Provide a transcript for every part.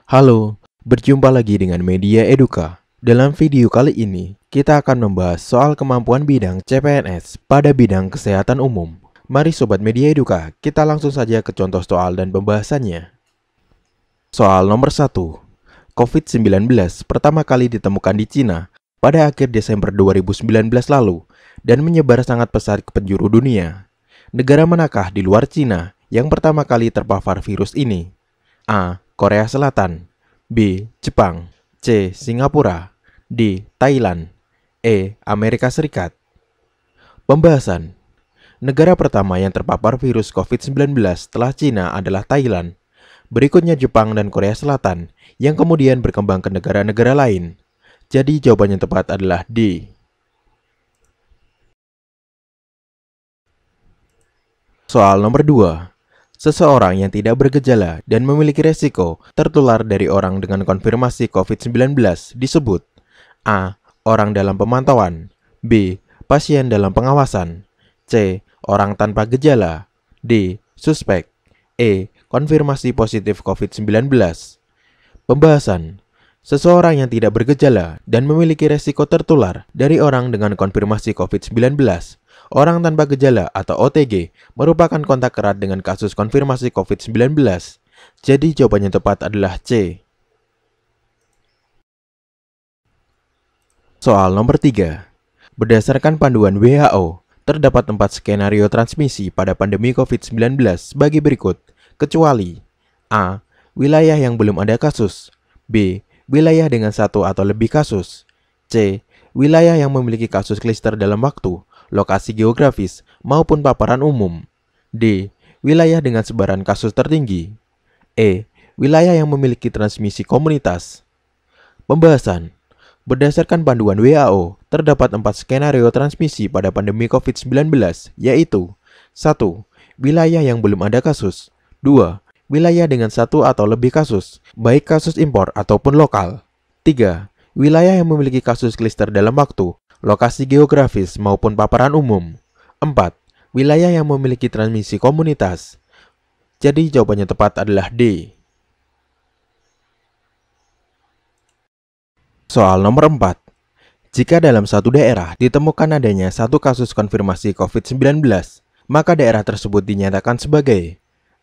Halo, berjumpa lagi dengan Media Eduka. Dalam video kali ini, kita akan membahas soal kemampuan bidang CPNS pada bidang kesehatan umum. Mari Sobat Media Eduka, kita langsung saja ke contoh soal dan pembahasannya. Soal nomor 1. COVID-19 pertama kali ditemukan di Cina pada akhir Desember 2019 lalu dan menyebar sangat pesat ke penjuru dunia. Negara manakah di luar Cina yang pertama kali terpapar virus ini? A. Korea Selatan, B. Jepang, C. Singapura, D. Thailand, E. Amerika Serikat. Pembahasan. Negara pertama yang terpapar virus COVID-19 setelah Cina adalah Thailand. Berikutnya Jepang dan Korea Selatan yang kemudian berkembang ke negara-negara lain. Jadi jawaban yang tepat adalah D. Soal nomor 2. Seseorang yang tidak bergejala dan memiliki resiko tertular dari orang dengan konfirmasi COVID-19 disebut A. Orang dalam pemantauan, B. Pasien dalam pengawasan, C. Orang tanpa gejala, D. Suspek, E. Konfirmasi positif COVID-19. Pembahasan. Seseorang yang tidak bergejala dan memiliki resiko tertular dari orang dengan konfirmasi COVID-19, orang tanpa gejala atau OTG merupakan kontak erat dengan kasus konfirmasi COVID-19. Jadi jawaban yang tepat adalah C. Soal nomor 3. Berdasarkan panduan WHO, terdapat 4 skenario transmisi pada pandemi COVID-19 sebagai berikut, kecuali A. Wilayah yang belum ada kasus, B. Wilayah dengan 1 atau lebih kasus, C. Wilayah yang memiliki kasus klister dalam waktu, lokasi geografis, maupun paparan umum, D. Wilayah dengan sebaran kasus tertinggi, E. Wilayah yang memiliki transmisi komunitas. Pembahasan. Berdasarkan panduan WHO, terdapat 4 skenario transmisi pada pandemi COVID-19, yaitu 1. Wilayah yang belum ada kasus, 2. Wilayah dengan 1 atau lebih kasus, baik kasus impor ataupun lokal, 3. Wilayah yang memiliki kasus klister dalam waktu, lokasi geografis maupun paparan umum, 4. Wilayah yang memiliki transmisi komunitas. Jadi jawabannya tepat adalah D. Soal nomor 4. Jika dalam satu daerah ditemukan adanya 1 kasus konfirmasi COVID-19, maka daerah tersebut dinyatakan sebagai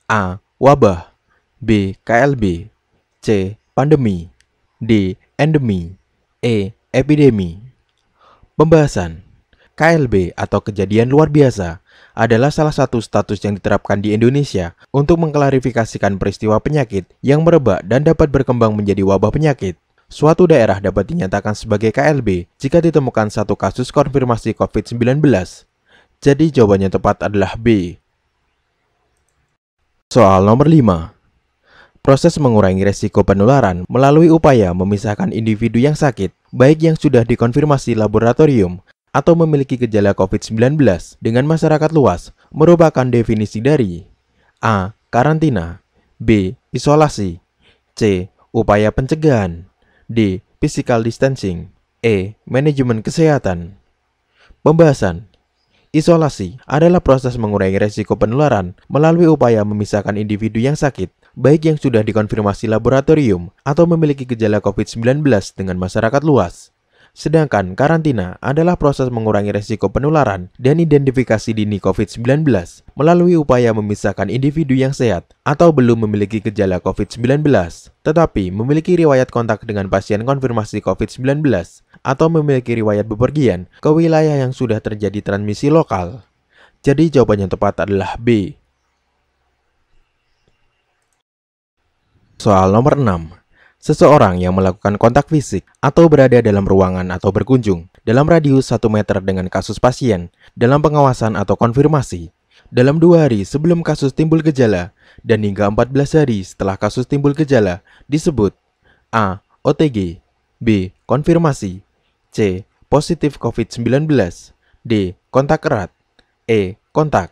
A. Wabah, B. KLB, C. Pandemi, D. Endemi, E. Epidemi. Pembahasan. KLB atau kejadian luar biasa adalah salah satu status yang diterapkan di Indonesia untuk mengklarifikasikan peristiwa penyakit yang merebak dan dapat berkembang menjadi wabah penyakit. Suatu daerah dapat dinyatakan sebagai KLB jika ditemukan 1 kasus konfirmasi COVID-19. Jadi jawabannya tepat adalah B. Soal nomor 5. Proses mengurangi resiko penularan melalui upaya memisahkan individu yang sakit, baik yang sudah dikonfirmasi laboratorium atau memiliki gejala COVID-19 dengan masyarakat luas, merupakan definisi dari A. Karantina, B. Isolasi, C. Upaya pencegahan, D. Physical distancing, E. Manajemen kesehatan. Pembahasan. Isolasi adalah proses mengurangi resiko penularan melalui upaya memisahkan individu yang sakit, baik yang sudah dikonfirmasi laboratorium atau memiliki gejala COVID-19 dengan masyarakat luas. Sedangkan karantina adalah proses mengurangi resiko penularan dan identifikasi dini COVID-19 melalui upaya memisahkan individu yang sehat atau belum memiliki gejala COVID-19, tetapi memiliki riwayat kontak dengan pasien konfirmasi COVID-19 atau memiliki riwayat bepergian ke wilayah yang sudah terjadi transmisi lokal. Jadi jawaban yang tepat adalah B. Soal nomor 6. Seseorang yang melakukan kontak fisik atau berada dalam ruangan atau berkunjung dalam radius 1 meter dengan kasus pasien dalam pengawasan atau konfirmasi dalam 2 hari sebelum kasus timbul gejala dan hingga 14 hari setelah kasus timbul gejala disebut A. OTG, B. Konfirmasi, C. Positif COVID-19, D. Kontak erat, E. Kontak.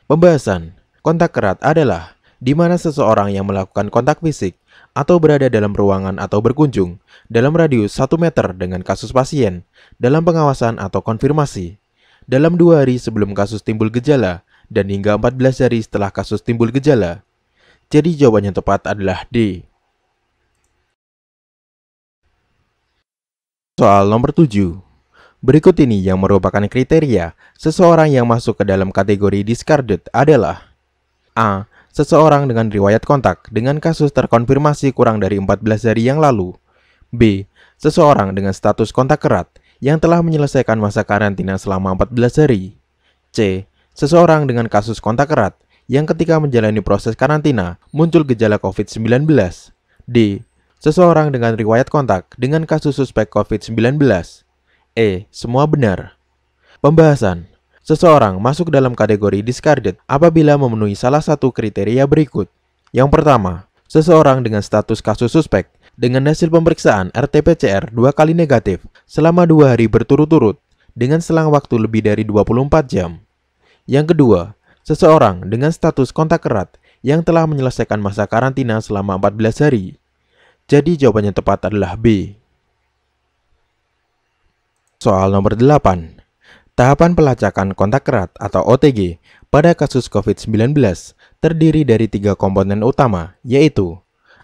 Pembahasan. Kontak erat adalah di mana seseorang yang melakukan kontak fisik atau berada dalam ruangan atau berkunjung dalam radius 1 meter dengan kasus pasien dalam pengawasan atau konfirmasi dalam 2 hari sebelum kasus timbul gejala dan hingga 14 hari setelah kasus timbul gejala. Jadi jawaban yang tepat adalah D. Soal nomor 7. Berikut ini yang merupakan kriteria seseorang yang masuk ke dalam kategori discarded adalah: A. Seseorang dengan riwayat kontak dengan kasus terkonfirmasi kurang dari 14 hari yang lalu. B. Seseorang dengan status kontak erat yang telah menyelesaikan masa karantina selama 14 hari. C. Seseorang dengan kasus kontak erat yang ketika menjalani proses karantina muncul gejala COVID-19. D. Seseorang dengan riwayat kontak dengan kasus suspek COVID-19. Semua benar. Pembahasan. Seseorang masuk dalam kategori discarded apabila memenuhi salah satu kriteria berikut. Yang pertama, seseorang dengan status kasus suspek dengan hasil pemeriksaan RT-PCR 2 kali negatif selama 2 hari berturut-turut dengan selang waktu lebih dari 24 jam. Yang kedua, seseorang dengan status kontak erat yang telah menyelesaikan masa karantina selama 14 hari. Jadi jawabannya tepat adalah B. Soal nomor 8. Tahapan pelacakan kontak erat atau OTG pada kasus COVID-19 terdiri dari 3 komponen utama, yaitu: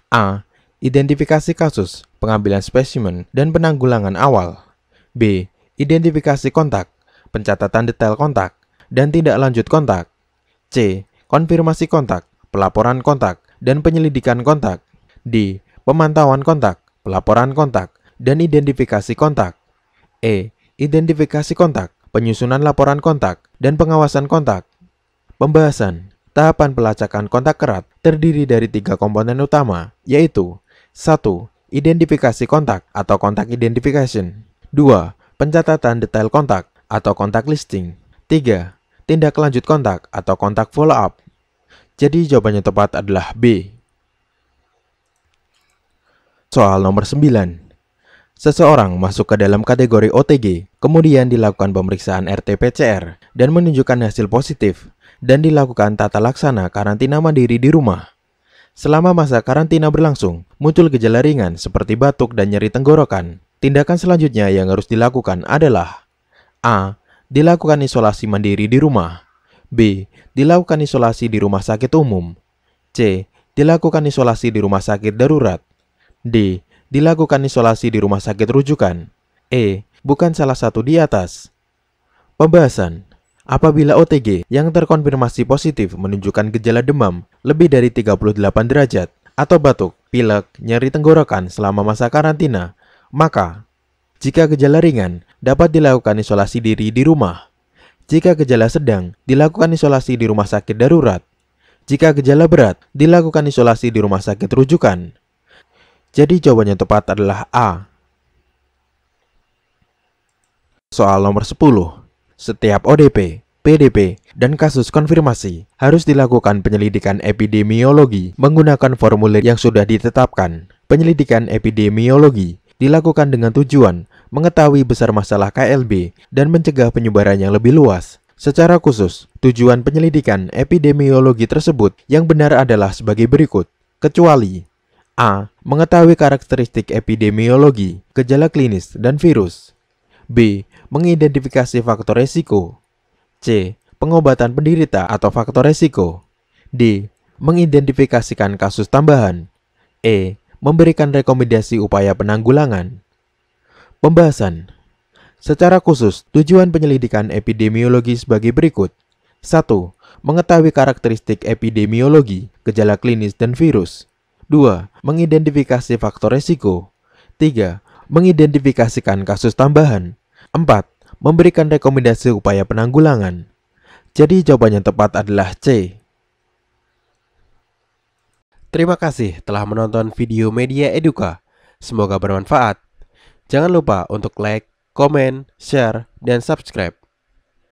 A. Identifikasi kasus, pengambilan spesimen, dan penanggulangan awal. B. Identifikasi kontak, pencatatan detail kontak, dan tindak lanjut kontak. C. Konfirmasi kontak, pelaporan kontak, dan penyelidikan kontak. D. Pemantauan kontak, pelaporan kontak, dan identifikasi kontak. Identifikasi kontak, penyusunan laporan kontak, dan pengawasan kontak. Pembahasan. Tahapan pelacakan kontak erat terdiri dari 3 komponen utama, yaitu: 1. Identifikasi kontak atau kontak identification. 2. Pencatatan detail kontak atau kontak listing. 3. Tindak lanjut kontak atau kontak follow up. Jadi jawabannya tepat adalah B. Soal nomor 9. Seseorang masuk ke dalam kategori OTG, kemudian dilakukan pemeriksaan RT-PCR dan menunjukkan hasil positif, dan dilakukan tata laksana karantina mandiri di rumah. Selama masa karantina berlangsung, muncul gejala ringan seperti batuk dan nyeri tenggorokan. Tindakan selanjutnya yang harus dilakukan adalah: A. Dilakukan isolasi mandiri di rumah. B. Dilakukan isolasi di rumah sakit umum. C. Dilakukan isolasi di rumah sakit darurat. D. Dilakukan isolasi di rumah sakit rujukan. Bukan salah satu di atas. Pembahasan. Apabila OTG yang terkonfirmasi positif menunjukkan gejala demam lebih dari 38 derajat atau batuk, pilek, nyeri tenggorokan selama masa karantina, maka jika gejala ringan dapat dilakukan isolasi diri di rumah. Jika gejala sedang, dilakukan isolasi di rumah sakit darurat. Jika gejala berat, dilakukan isolasi di rumah sakit rujukan. Jadi jawabannya tepat adalah A. Soal nomor 10. Setiap ODP, PDP, dan kasus konfirmasi harus dilakukan penyelidikan epidemiologi menggunakan formulir yang sudah ditetapkan. Penyelidikan epidemiologi dilakukan dengan tujuan mengetahui besar masalah KLB dan mencegah penyebaran yang lebih luas. Secara khusus, tujuan penyelidikan epidemiologi tersebut yang benar adalah sebagai berikut, kecuali: A. Mengetahui karakteristik epidemiologi, gejala klinis, dan virus. B. Mengidentifikasi faktor resiko. C. Pengobatan penderita atau faktor resiko. D. Mengidentifikasikan kasus tambahan. Memberikan rekomendasi upaya penanggulangan. Pembahasan. Secara khusus, tujuan penyelidikan epidemiologi sebagai berikut. 1. Mengetahui karakteristik epidemiologi, gejala klinis, dan virus. 2. Mengidentifikasi faktor resiko. 3. Mengidentifikasikan kasus tambahan. 4. Memberikan rekomendasi upaya penanggulangan. Jadi jawabannya tepat adalah C. Terima kasih telah menonton video Media Eduka. Semoga bermanfaat. Jangan lupa untuk like, komen, share, dan subscribe.